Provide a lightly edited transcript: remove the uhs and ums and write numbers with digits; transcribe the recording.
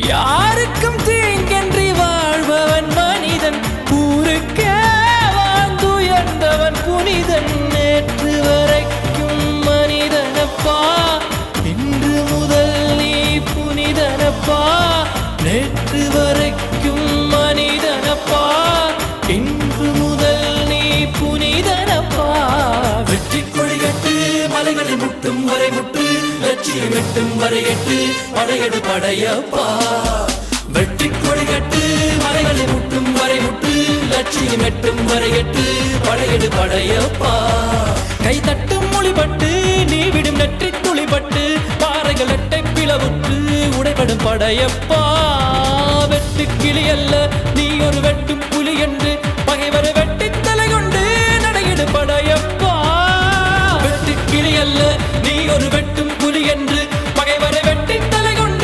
யாருக்கும் தீங்கன்றி வாழ்பவன் மனிதன், ஊருக்கே வாழ்ந்துயர்ந்தவன் புனிதன். நேற்று வரைக்கும் மனிதனப்பா, இன்று முதல் நீ புனிதனப்பா. நேற்று வரைக்கும் மனிதனப்பா, இன்று முதல் நீ புனிதனப்பா. வெற்றி கொடிகட்டு மலைகளை முட்டும் வரை முட்டு, லட்சியம் எட்டும் வரை எட்டு, படையெடு படையப்பா. வெற்றி கொடிகட்டு மலைகளை முட்டும் வரை முட்டு, லட்சியம் எட்டும் வரை எட்டு, படையெடு படையப்பா. கை தட்டும் மொழிபட்டு நீ விடும் நெற்றி துளிபட்டு, பாறைகள் எட்டை பிளவுற்று உடைபடும் படையப்பா. வெட்டு கிளி அல்ல நீ ஒரு வெட்டும் புலி என்று, பகைவரை வெட்டி தலை கொண்டு நடையிடு படையப்பா. வெட்டு கிளி அல்ல நீ ஒரு வெட்டும் புலி என்று,